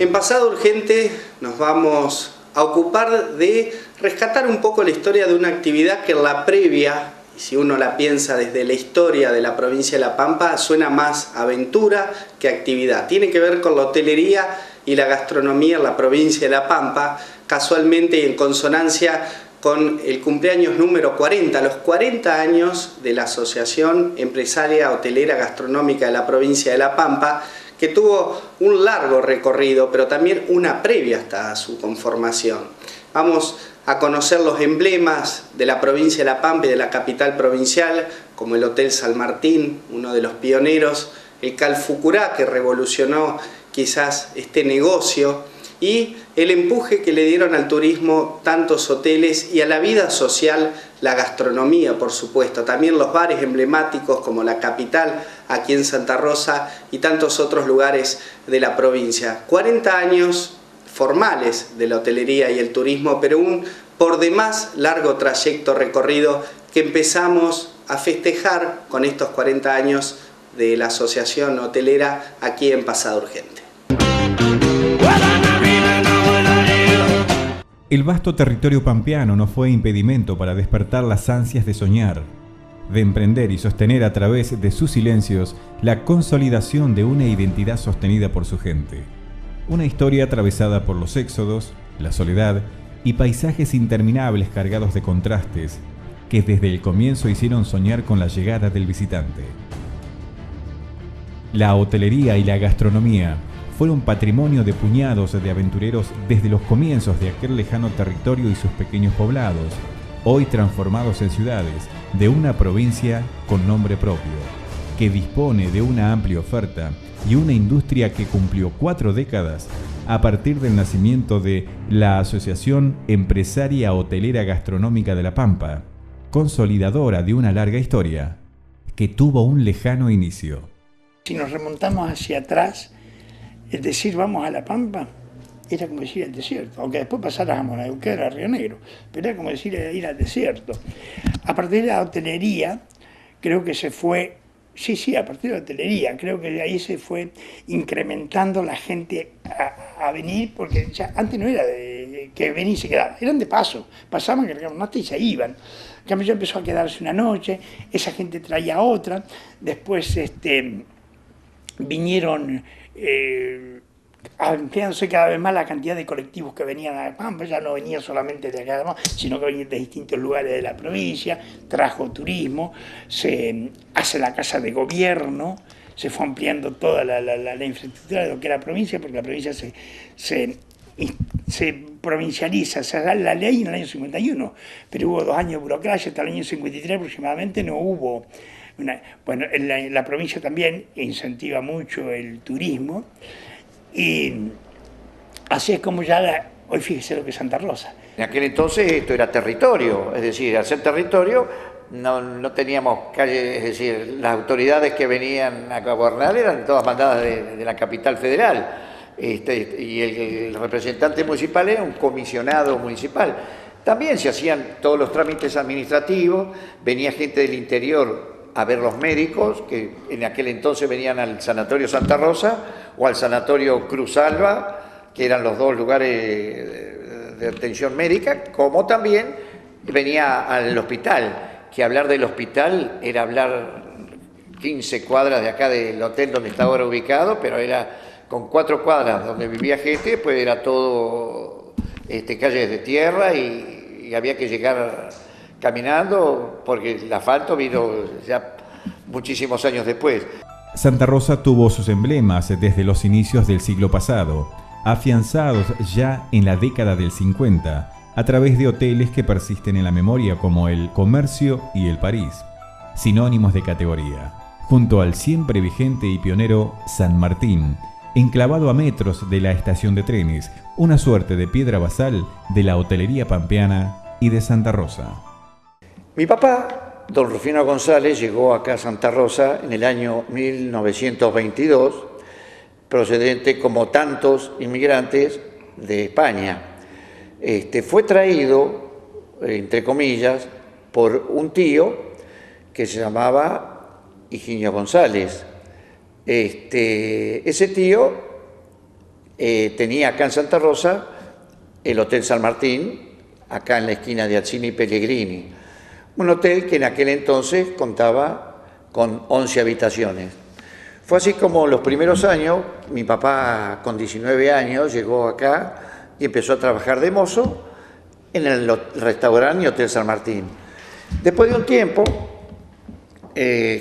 En Pasado Urgente nos vamos a ocupar de rescatar un poco la historia de una actividad que en la previa, y si uno la piensa desde la historia de la provincia de La Pampa, suena más aventura que actividad. Tiene que ver con la hotelería y la gastronomía en la provincia de La Pampa, casualmente y en consonancia con el cumpleaños número 40, los 40 años de la Asociación Empresaria Hotelera Gastronómica de la provincia de La Pampa, que tuvo un largo recorrido, pero también una previa hasta su conformación. Vamos a conocer los emblemas de la provincia de La Pampa y de la capital provincial, como el Hotel San Martín, uno de los pioneros, el Calfucurá, que revolucionó quizás este negocio, y el empuje que le dieron al turismo tantos hoteles y a la vida social, la gastronomía, por supuesto. También los bares emblemáticos como la Capital, aquí en Santa Rosa, y tantos otros lugares de la provincia. 40 años formales de la hotelería y el turismo, pero un por demás largo trayecto recorrido que empezamos a festejar con estos 40 años de la Asociación Hotelera aquí en Pasado Urgente. El vasto territorio pampeano no fue impedimento para despertar las ansias de soñar, de emprender y sostener a través de sus silencios la consolidación de una identidad sostenida por su gente. Una historia atravesada por los éxodos, la soledad y paisajes interminables cargados de contrastes que desde el comienzo hicieron soñar con la llegada del visitante. La hotelería y la gastronomía fueron patrimonio de puñados de aventureros desde los comienzos de aquel lejano territorio y sus pequeños poblados, hoy transformados en ciudades de una provincia con nombre propio, que dispone de una amplia oferta y una industria que cumplió 4 décadas a partir del nacimiento de la Asociación Empresaria Hotelera Gastronómica de La Pampa, consolidadora de una larga historia que tuvo un lejano inicio. Si nos remontamos hacia atrás, el decir vamos a La Pampa era como decir al desierto, aunque después pasáramos a Neuquén, a Río Negro, pero era como decir ir al desierto. A partir de la hotelería, creo que se fue, a partir de la hotelería, creo que de ahí se fue incrementando la gente a venir, porque ya antes no era de que venía y se quedaba, eran de paso, pasaban, cargaban nata y se iban. En cambio ya empezó a quedarse una noche, esa gente traía otra, después vinieron ampliándose cada vez más la cantidad de colectivos que venían a La Pampa, ya no venía solamente de acá, sino que venían de distintos lugares de la provincia, trajo turismo, se hace la casa de gobierno, se fue ampliando toda la infraestructura de lo que era la provincia, porque la provincia se provincializa, se da la ley en el año 51, pero hubo 2 años de burocracia, hasta el año 53 aproximadamente no hubo. Bueno, la provincia también incentiva mucho el turismo y así es como ya hoy fíjese lo que es Santa Rosa. En aquel entonces esto era territorio, es decir, al ser territorio no teníamos calle, es decir, las autoridades que venían a gobernar eran todas mandadas de la capital federal y el representante municipal era un comisionado municipal. También se hacían todos los trámites administrativos, venía gente del interior a ver los médicos, que en aquel entonces venían al Sanatorio Santa Rosa o al Sanatorio Cruz Alba, que eran los 2 lugares de atención médica, como también venía al hospital, que hablar del hospital era hablar 15 cuadras de acá del hotel donde está ahora ubicado, pero era con 4 cuadras donde vivía gente, después era todo calles de tierra y había que llegar caminando, porque el asfalto vino ya muchísimos años después. Santa Rosa tuvo sus emblemas desde los inicios del siglo pasado, afianzados ya en la década del 50, a través de hoteles que persisten en la memoria como el Comercio y el París, sinónimos de categoría, junto al siempre vigente y pionero San Martín, enclavado a metros de la estación de trenes, una suerte de piedra basal de la hotelería pampeana y de Santa Rosa. Mi papá, don Rufino González, llegó acá a Santa Rosa en el año 1922, procedente como tantos inmigrantes de España. Fue traído, entre comillas, por un tío que se llamaba Higinio González. Ese tío tenía acá en Santa Rosa el Hotel San Martín, acá en la esquina de Alcina y Pellegrini. Un hotel que en aquel entonces contaba con 11 habitaciones. Fue así como los primeros años, mi papá con 19 años llegó acá y empezó a trabajar de mozo en el restaurante y Hotel San Martín. Después de un tiempo,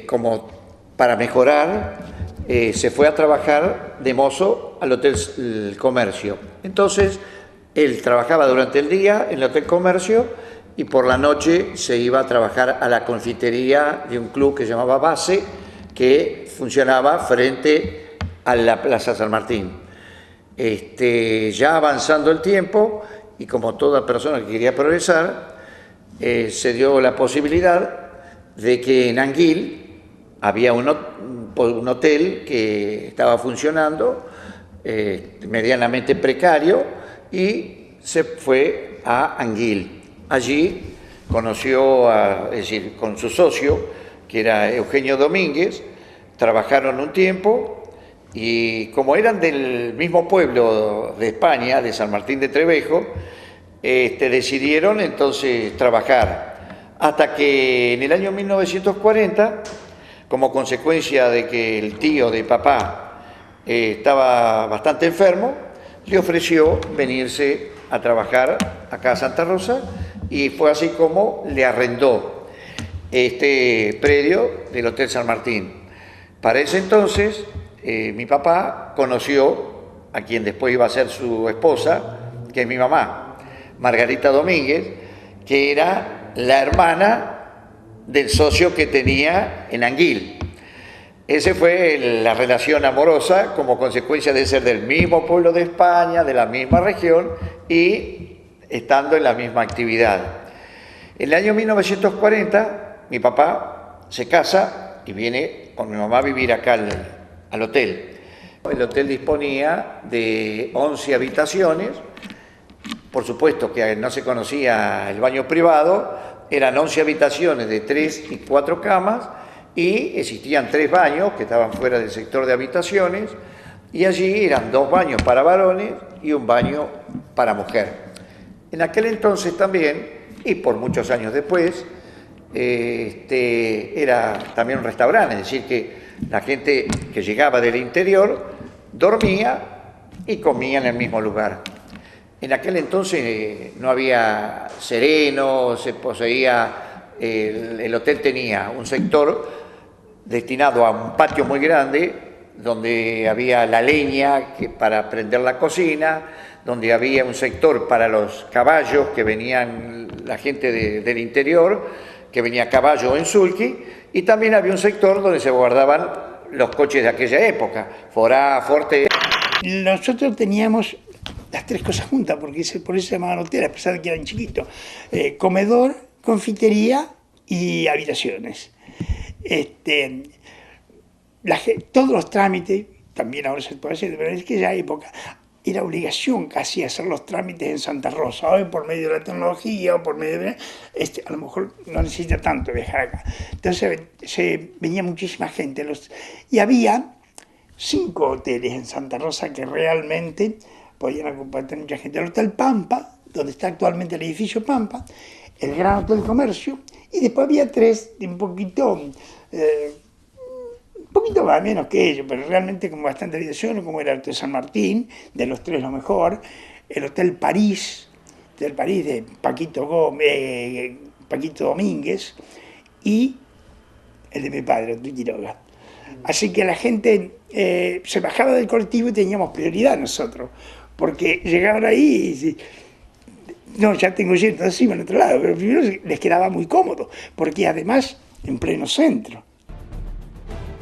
como para mejorar, se fue a trabajar de mozo al Hotel Comercio. Entonces, él trabajaba durante el día en el Hotel Comercio y por la noche se iba a trabajar a la confitería de un club que se llamaba Base, que funcionaba frente a la Plaza San Martín. Ya avanzando el tiempo, y como toda persona que quería progresar, se dio la posibilidad de que en Anguil había un hotel que estaba funcionando, medianamente precario, y se fue a Anguil. Allí conoció, es decir, con su socio, que era Eugenio Domínguez, trabajaron un tiempo y como eran del mismo pueblo de España, de San Martín de Trevejo, decidieron entonces trabajar. Hasta que en el año 1940, como consecuencia de que el tío de papá estaba bastante enfermo, le ofreció venirse a trabajar acá a Santa Rosa y fue así como le arrendó este predio del Hotel San Martín. Para ese entonces, mi papá conoció a quien después iba a ser su esposa, que es mi mamá, Margarita Domínguez, que era la hermana del socio que tenía en Anguil. Esa fue la relación amorosa como consecuencia de ser del mismo pueblo de España, de la misma región y estando en la misma actividad. En el año 1940, mi papá se casa y viene con mi mamá a vivir acá al hotel. El hotel disponía de 11 habitaciones. Por supuesto que no se conocía el baño privado, eran 11 habitaciones de 3 y 4 camas y existían 3 baños que estaban fuera del sector de habitaciones y allí eran 2 baños para varones y un baño para mujer. En aquel entonces también, y por muchos años después, era también un restaurante, es decir, que la gente que llegaba del interior dormía y comía en el mismo lugar. En aquel entonces no había sereno, se poseía, el hotel tenía un sector destinado a un patio muy grande, donde había la leña para prender la cocina, donde había un sector para los caballos que venían la gente del interior, que venía a caballo en sulky, y también había un sector donde se guardaban los coches de aquella época, Forá, Forte. Nosotros teníamos las 3 cosas juntas, porque por eso se llamaban hoteles, a pesar de que eran chiquitos. Comedor, confitería y habitaciones. Todos los trámites, también ahora se puede hacer, pero en aquella época era obligación casi hacer los trámites en Santa Rosa. Hoy por medio de la tecnología o por medio de... a lo mejor no necesita tanto viajar acá. Entonces venía muchísima gente. Y había 5 hoteles en Santa Rosa que realmente podían acompañar mucha gente. El Hotel Pampa, donde está actualmente el edificio Pampa, el Gran Hotel Comercio, y después había 3 de un poquito más menos que ellos, pero realmente con bastante habitaciones, como era el Hotel San Martín, de los 3 lo mejor, el Hotel París de Paquito Domínguez, y el de mi padre, Hotel Quiroga. Así que la gente se bajaba del colectivo y teníamos prioridad nosotros, porque llegaban ahí y no, ya tengo yendo encima en otro lado, pero primero les quedaba muy cómodo, porque además en pleno centro.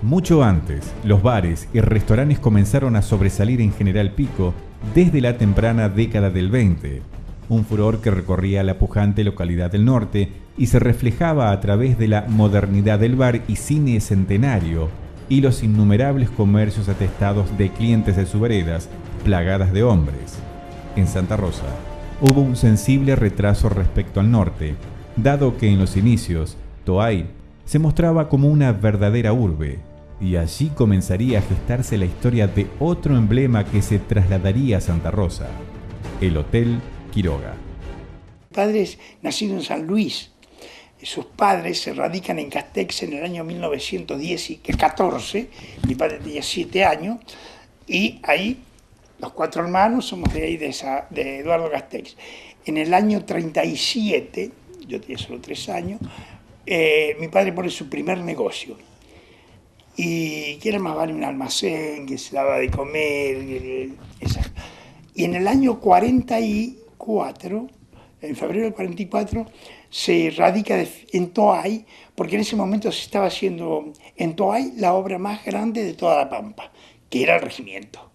Mucho antes, los bares y restaurantes comenzaron a sobresalir en General Pico desde la temprana década del 20, un furor que recorría la pujante localidad del norte y se reflejaba a través de la modernidad del bar y cine centenario y los innumerables comercios atestados de clientes de sus veredas, plagadas de hombres. En Santa Rosa hubo un sensible retraso respecto al norte, dado que en los inicios Toay se mostraba como una verdadera urbe, y allí comenzaría a gestarse la historia de otro emblema que se trasladaría a Santa Rosa, el Hotel Quiroga. Mi padre es nacido en San Luis. Sus padres se radican en Castex en el año 1914. Mi padre tenía 7 años y ahí los 4 hermanos somos de ahí, de Eduardo Castex. En el año 37, yo tenía solo 3 años, mi padre pone su primer negocio. Y que era más vale un almacén, que se daba de comer. Y en el año 44, en febrero del 44, se radica en Toay, porque en ese momento se estaba haciendo en Toay la obra más grande de toda La Pampa, que era el regimiento.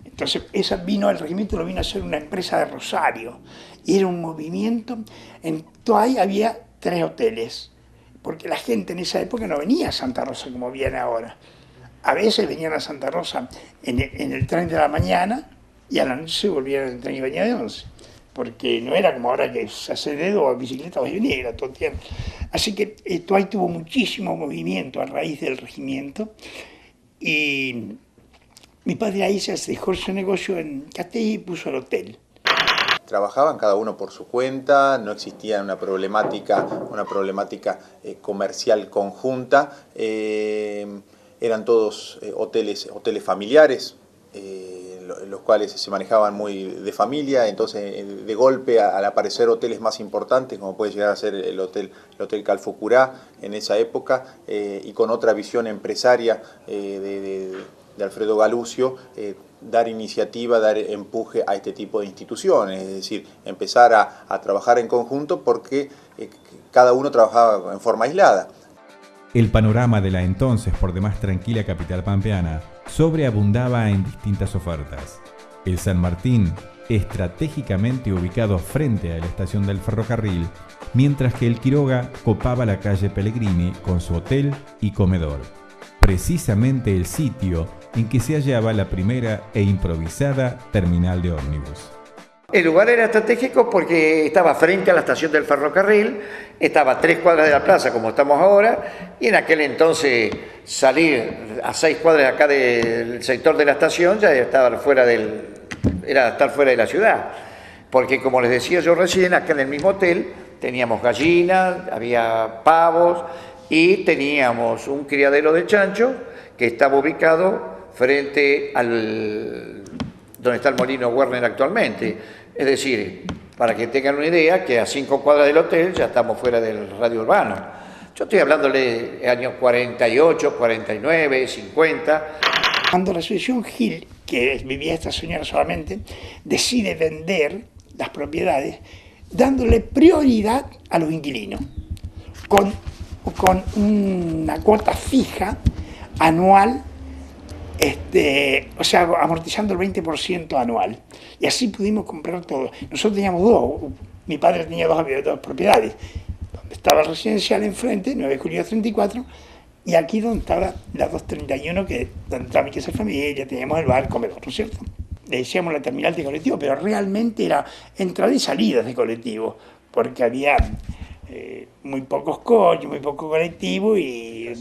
Entonces el regimiento lo vino a hacer una empresa de Rosario, y era un movimiento. En Toay había 3 hoteles, porque la gente en esa época no venía a Santa Rosa como viene ahora. A veces venían a Santa Rosa en el tren de la mañana, y a la noche se volvían en el tren y venía de 11. Porque no era como ahora que se hace dedo o bicicleta o era todo el tiempo. Así que Toay tuvo muchísimo movimiento a raíz del regimiento, y mi padre ahí se dejó su negocio en Castelli y puso el hotel. Trabajaban cada uno por su cuenta, no existía una problemática comercial conjunta, eran todos hoteles familiares, los cuales se manejaban muy de familia. Entonces de golpe al aparecer hoteles más importantes, como puede llegar a ser el hotel Calfucurá en esa época, y con otra visión empresaria de Alfredo Galucio, dar iniciativa, dar empuje a este tipo de instituciones, es decir, empezar a trabajar en conjunto, porque cada uno trabajaba en forma aislada. El panorama de la entonces por demás tranquila capital pampeana sobreabundaba en distintas ofertas. El San Martín, estratégicamente ubicado frente a la estación del ferrocarril, mientras que el Quiroga copaba la calle Pellegrini con su hotel y comedor, precisamente el sitio en que se hallaba la primera e improvisada terminal de ómnibus. El lugar era estratégico porque estaba frente a la estación del ferrocarril, estaba a 3 cuadras de la plaza como estamos ahora, y en aquel entonces salir a 6 cuadras acá del sector de la estación ya estaba era estar fuera de la ciudad. Porque como les decía yo recién, acá en el mismo hotel teníamos gallinas, había pavos y teníamos un criadero de chancho que estaba ubicado frente al donde está el molino Werner actualmente. Es decir, para que tengan una idea, que a 5 cuadras del hotel ya estamos fuera del radio urbano. Yo estoy hablándole de años 48, 49, 50. Cuando la asociación Gil, que vivía esta señora solamente, decide vender las propiedades, dándole prioridad a los inquilinos, con una cuota fija anual, o sea, amortizando el 20% anual. Y así pudimos comprar todo. Nosotros teníamos 2, mi padre tenía 2 propiedades, donde estaba el residencial enfrente, 9 de julio 34, y aquí donde estaba la 231, donde estaba mi casa de familia, teníamos el bar, comedor, ¿no es cierto? Le decíamos la terminal de colectivo, pero realmente era entrada y salidas de colectivo, porque había muy pocos coches, muy poco colectivo, y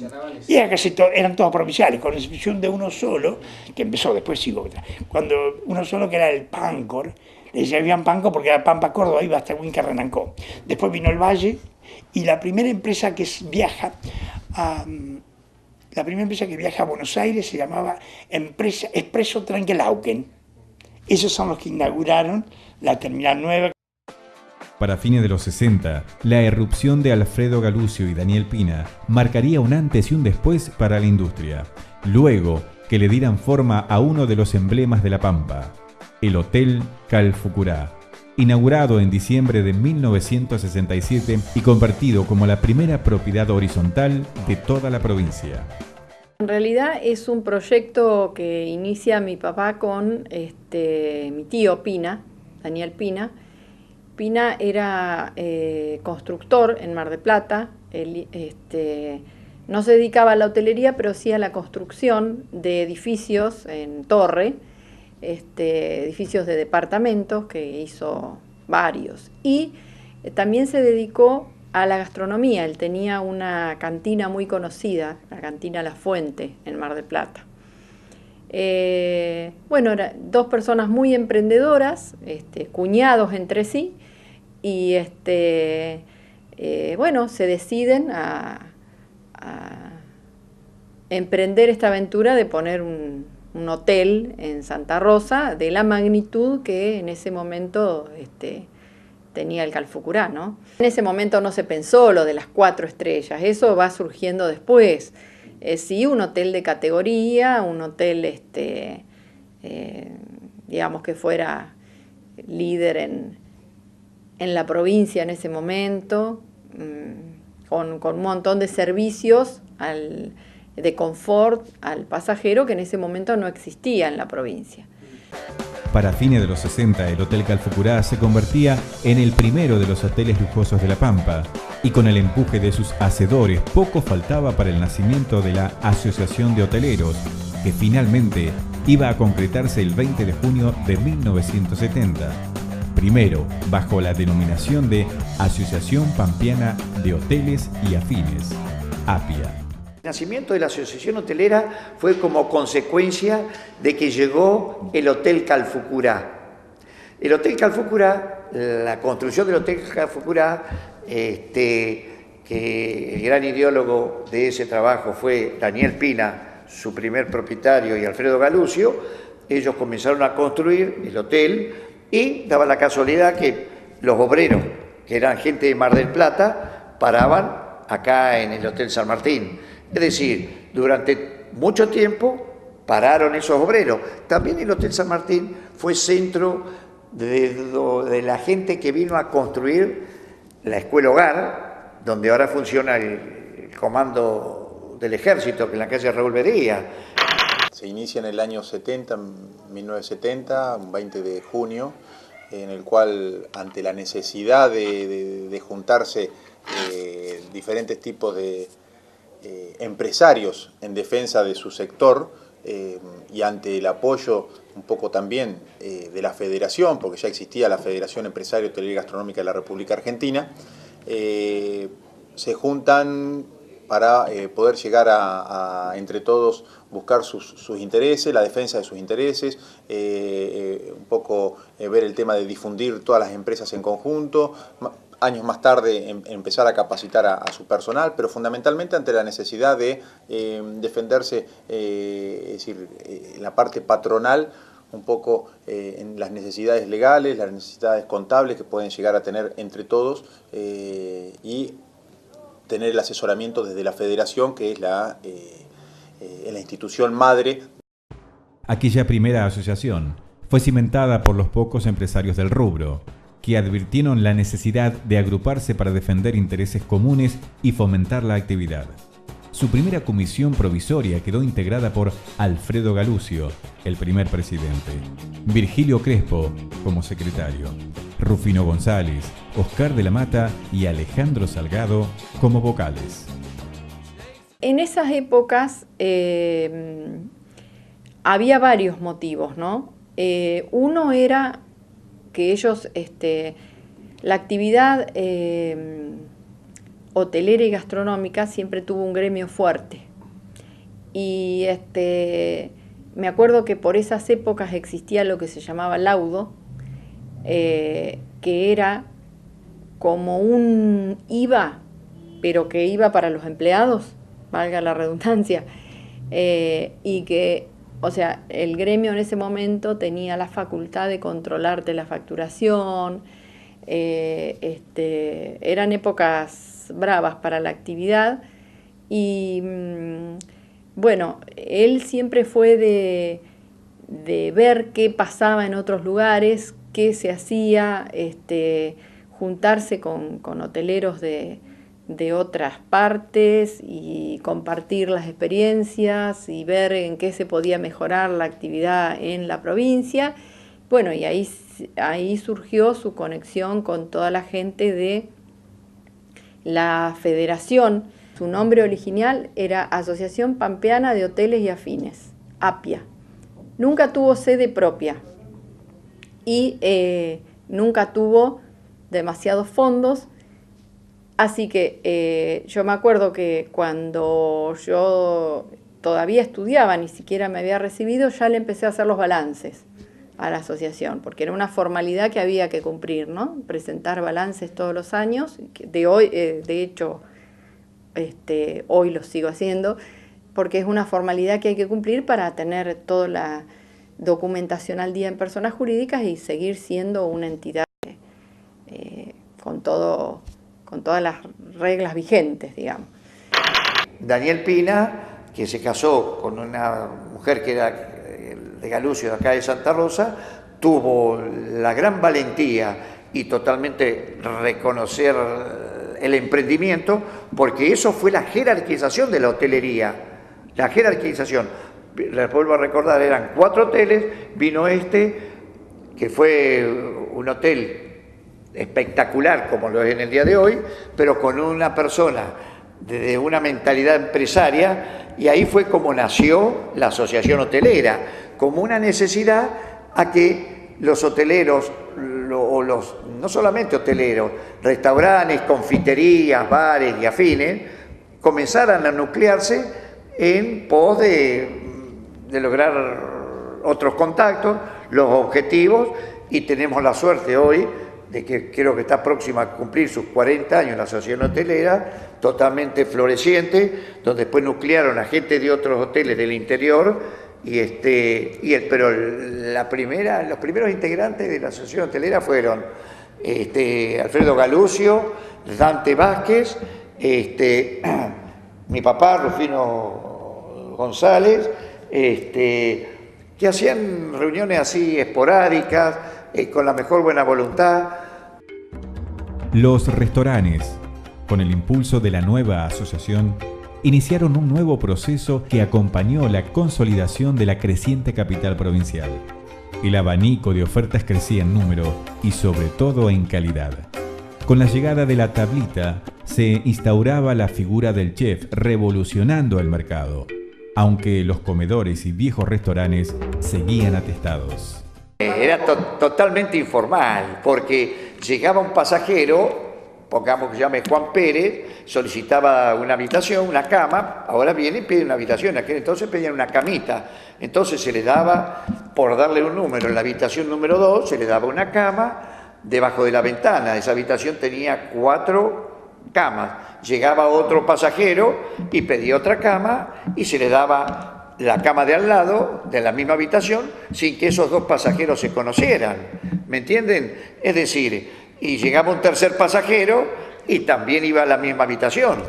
era eran todos provinciales, con excepción de uno solo, que empezó, después sigo otra. Cuando uno solo, que era el Pancor, le decían Pancor porque era Pampa Córdoba, iba hasta Huinca Renancó. Después vino el Valle, y la primera empresa que viaja a Buenos Aires se llamaba Expreso Trenkelauken. Esos son los que inauguraron la terminal nueva. Para fines de los 60, la irrupción de Alfredo Galucio y Daniel Pina marcaría un antes y un después para la industria, luego que le dieran forma a uno de los emblemas de La Pampa, el Hotel Calfucurá, inaugurado en diciembre de 1967 y convertido como la primera propiedad horizontal de toda la provincia. En realidad es un proyecto que inicia mi papá con mi tío Pina, Daniel Pina. Pina era constructor en Mar del Plata. Él no se dedicaba a la hotelería, pero sí a la construcción de edificios en torre, edificios de departamentos, que hizo varios. Y también se dedicó a la gastronomía. Él tenía una cantina muy conocida, la cantina La Fuente, en Mar del Plata. Bueno, dos personas muy emprendedoras, cuñados entre sí, y bueno, se deciden a emprender esta aventura de poner un hotel en Santa Rosa de la magnitud que en ese momento tenía el Calfucurá, ¿no? En ese momento no se pensó lo de las 4 estrellas, eso va surgiendo después. Sí, un hotel de categoría, un hotel, digamos, que fuera líder en la provincia en ese momento, con un montón de servicios de confort al pasajero que en ese momento no existía en la provincia. Para fines de los 60, el Hotel Calfucurá se convertía en el primero de los hoteles lujosos de La Pampa, y con el empuje de sus hacedores poco faltaba para el nacimiento de la Asociación de Hoteleros, que finalmente iba a concretarse el 20 de junio de 1970. Primero, bajo la denominación de Asociación Pampeana de Hoteles y Afines, APIA. El nacimiento de la Asociación Hotelera fue como consecuencia de que llegó el Hotel Calfucurá. El Hotel Calfucurá, la construcción del Hotel Calfucurá, que el gran ideólogo de ese trabajo fue Daniel Pina, su primer propietario, y Alfredo Galucio. Ellos comenzaron a construir el hotel y daba la casualidad que los obreros, que eran gente de Mar del Plata, paraban acá en el Hotel San Martín. Es decir, durante mucho tiempo pararon esos obreros. También el Hotel San Martín fue centro de la gente que vino a construir la Escuela Hogar, donde ahora funciona el comando del ejército, que en la calle Raúl Bería. Se inicia en el año 70, 1970, un 20 de junio, en el cual, ante la necesidad de juntarse diferentes tipos de empresarios en defensa de su sector, y ante el apoyo un poco también de la federación, porque ya existía la Federación Empresaria Hotelera y Gastronómica de la República Argentina, se juntan para poder llegar a entre todos buscar sus intereses, la defensa de sus intereses, un poco ver el tema de difundir todas las empresas en conjunto. Años más tarde empezar a capacitar a su personal, pero fundamentalmente ante la necesidad de defenderse, es decir, la parte patronal, un poco en las necesidades legales, las necesidades contables que pueden llegar a tener entre todos, y tener el asesoramiento desde la federación, que es la institución madre. Aquella primera asociación fue cimentada por los pocos empresarios del rubro, que advirtieron la necesidad de agruparse para defender intereses comunes y fomentar la actividad. Su primera comisión provisoria quedó integrada por Alfredo Galucio, el primer presidente, Virgilio Crespo como secretario, Rufino González, Oscar de la Mata y Alejandro Salgado como vocales. En esas épocas había varios motivos, ¿no? Uno era que ellos, la actividad hotelera y gastronómica siempre tuvo un gremio fuerte. Y me acuerdo que por esas épocas existía lo que se llamaba laudo, que era como un IVA, pero que iba para los empleados, valga la redundancia, y que, o sea, el gremio en ese momento tenía la facultad de controlarte la facturación. Eran épocas bravas para la actividad y bueno, él siempre fue de ver qué pasaba en otros lugares, qué se hacía, juntarse con hoteleros de otras partes y compartir las experiencias y ver en qué se podía mejorar la actividad en la provincia. Bueno, y ahí surgió su conexión con toda la gente de la federación. Su nombre original era Asociación Pampeana de Hoteles y Afines, APIA. Nunca tuvo sede propia y nunca tuvo demasiados fondos. Así que yo me acuerdo que cuando yo todavía estudiaba, ni siquiera me había recibido, ya le empecé a hacer los balances a la asociación, porque era una formalidad que había que cumplir, ¿no? Presentar balances todos los años, de hecho, hoy lo sigo haciendo, porque es una formalidad que hay que cumplir para tener toda la documentación al día en personas jurídicas y seguir siendo una entidad con todas las reglas vigentes, digamos. Daniel Pina, que se casó con una mujer que era de Galucio, de acá de Santa Rosa, tuvo la gran valentía y totalmente reconocer el emprendimiento, porque eso fue la jerarquización de la hotelería, la jerarquización. Les vuelvo a recordar, eran 4 hoteles, vino que fue un hotel espectacular como lo es en el día de hoy, pero con una persona de una mentalidad empresaria, y ahí fue como nació la asociación hotelera, como una necesidad a que los hoteleros, no solamente hoteleros, restaurantes, confiterías, bares y afines, comenzaran a nuclearse en pos de lograr otros contactos, los objetivos, y tenemos la suerte hoy de que creo que está próxima a cumplir sus 40 años la asociación hotelera, totalmente floreciente, donde después nuclearon a gente de otros hoteles del interior, pero los primeros integrantes de la asociación hotelera fueron Alfredo Galucio, Dante Vázquez, mi papá, Rufino González, que hacían reuniones así esporádicas, con la mejor buena voluntad. Los restaurantes, con el impulso de la nueva asociación, iniciaron un nuevo proceso que acompañó la consolidación de la creciente capital provincial. El abanico de ofertas crecía en número y sobre todo en calidad. Con la llegada de la tablita, se instauraba la figura del chef, revolucionando el mercado, aunque los comedores y viejos restaurantes seguían atestados. Era totalmente informal, porque llegaba un pasajero, pongamos que llame Juan Pérez, solicitaba una habitación, una cama, ahora viene y pide una habitación, en aquel entonces pedían una camita, entonces se le daba, por darle un número, en la habitación número 2 se le daba una cama debajo de la ventana, esa habitación tenía 4 camas, llegaba otro pasajero y pedía otra cama y se le daba la cama de al lado de la misma habitación sin que esos 2 pasajeros se conocieran, ¿me entienden? Es decir, y llegaba un tercer pasajero y también iba a la misma habitación.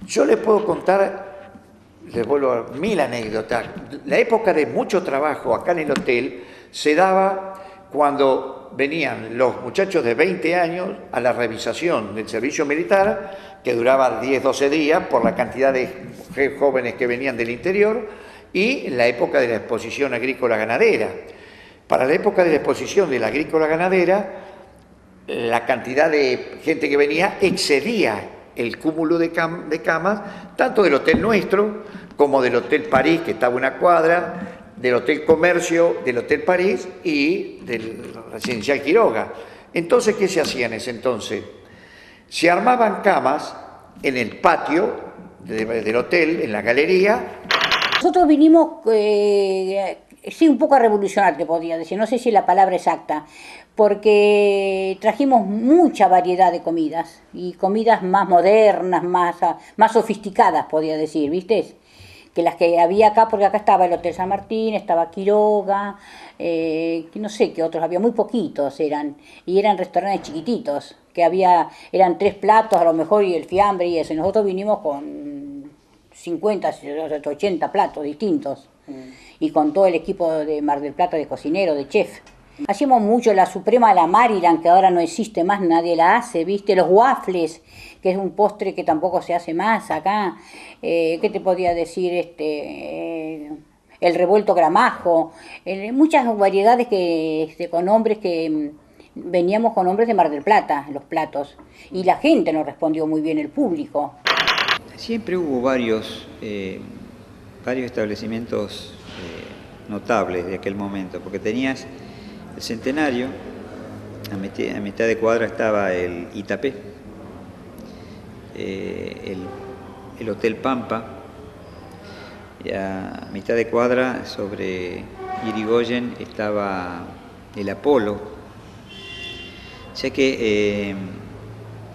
Yo les puedo contar, les vuelvo a 1000 anécdotas. La época de mucho trabajo acá en el hotel se daba cuando venían los muchachos de 20 años a la revisación del servicio militar, que duraba 10-12 días por la cantidad de jóvenes que venían del interior, y la época de la exposición agrícola-ganadera. Para la época de la exposición de la agrícola-ganadera, la cantidad de gente que venía excedía el cúmulo de camas, tanto del hotel nuestro, como del Hotel París, que estaba a una cuadra, del Hotel Comercio, del Hotel París y del Residencial Quiroga. Entonces, ¿qué se hacía en ese entonces? Se armaban camas en el patio del hotel, en la galería. Nosotros vinimos, sí, un poco a revolucionar, te podría decir, no sé si es la palabra exacta, porque trajimos mucha variedad de comidas, y comidas más modernas, más sofisticadas, podría decir, ¿viste? Que las que había acá, porque acá estaba el Hotel San Martín, estaba Quiroga, no sé qué otros, había muy poquitos y eran restaurantes chiquititos, que eran 3 platos a lo mejor y el fiambre y eso, y nosotros vinimos con 50, 80 platos distintos, y con todo el equipo de Mar del Plata de cocinero, de chef. Hacíamos mucho la Suprema, la Maryland, que ahora no existe más, nadie la hace, ¿viste? Los waffles, que es un postre que tampoco se hace más acá. ¿Qué te podría decir? El revuelto gramajo, muchas variedades con nombres que veníamos con nombres de Mar del Plata, los platos. Y la gente nos respondió muy bien, el público. Siempre hubo varios establecimientos notables de aquel momento, porque tenías el Centenario, a mitad de cuadra estaba el Itapé, el Hotel Pampa, y a mitad de cuadra sobre Irigoyen estaba el Apolo, o sea que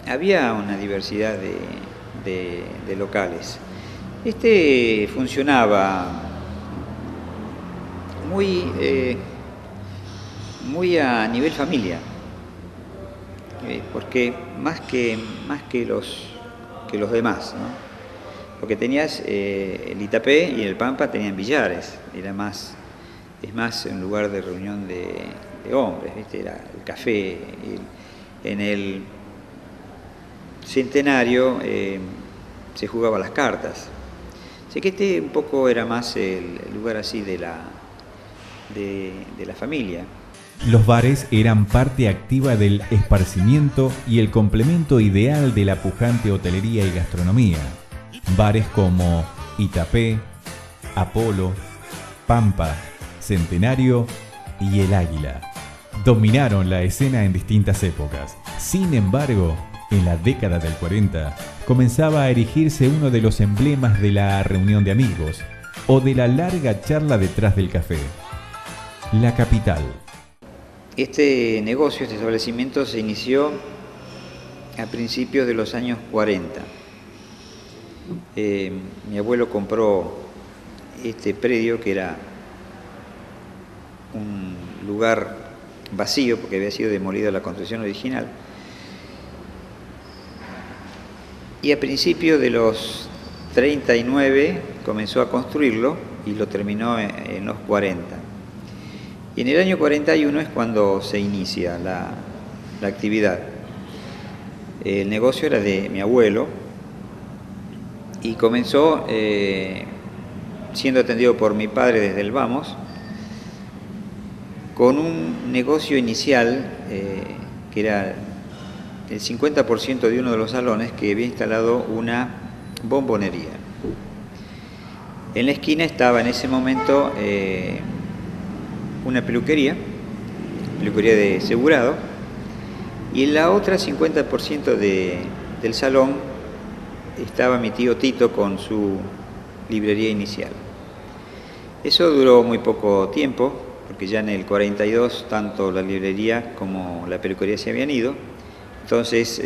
había una diversidad de locales. Este funcionaba muy a nivel familia, porque más que los demás, ¿no? Porque tenías el Itapé y el Pampa tenían billares, es más un lugar de reunión de hombres, ¿viste? Era el café. En el Centenario se jugaba las cartas. Así que este un poco era más el lugar así de la familia. Los bares eran parte activa del esparcimiento y el complemento ideal de la pujante hotelería y gastronomía. Bares como Itapé, Apolo, Pampa, Centenario y El Águila dominaron la escena en distintas épocas. Sin embargo, en la década del 40 comenzaba a erigirse uno de los emblemas de la reunión de amigos o de la larga charla detrás del café: la Capital. Este negocio, este establecimiento se inició a principios de los años 40. Mi abuelo compró este predio, que era un lugar vacío porque había sido demolida la construcción original, y a principios de los 39 comenzó a construirlo y lo terminó en los 40. Y en el año 41 es cuando se inicia la actividad. El negocio era de mi abuelo y comenzó siendo atendido por mi padre desde el Vamos, con un negocio inicial que era el 50% de uno de los salones, que había instalado una bombonería. En la esquina estaba en ese momento una peluquería de asegurado, y en la otra 50% del salón estaba mi tío Tito con su librería inicial. Eso duró muy poco tiempo, porque ya en el 42 tanto la librería como la peluquería se habían ido. Entonces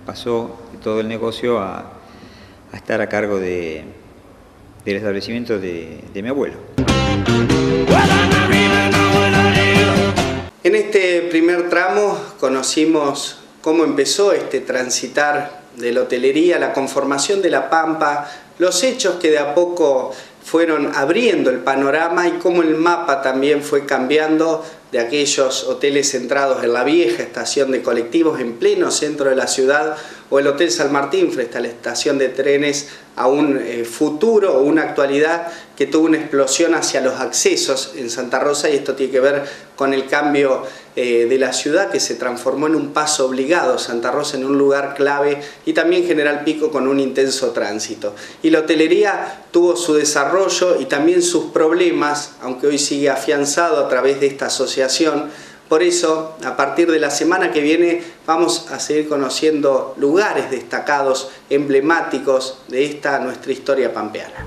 pasó todo el negocio a estar a cargo del establecimiento de mi abuelo. En este primer tramo conocimos cómo empezó este transitar de la hotelería, la conformación de la Pampa, los hechos que de a poco fueron abriendo el panorama y cómo el mapa también fue cambiando de aquellos hoteles centrados en la vieja estación de colectivos en pleno centro de la ciudad, o el Hotel San Martín frente a la estación de trenes, a un futuro o una actualidad que tuvo una explosión hacia los accesos en Santa Rosa, y esto tiene que ver con el cambio de la ciudad, que se transformó en un paso obligado, Santa Rosa en un lugar clave, y también General Pico con un intenso tránsito. Y la hotelería tuvo su desarrollo y también sus problemas, aunque hoy sigue afianzado a través de esta asociación. Por eso, a partir de la semana que viene, vamos a seguir conociendo lugares destacados, emblemáticos de esta nuestra historia pampeana.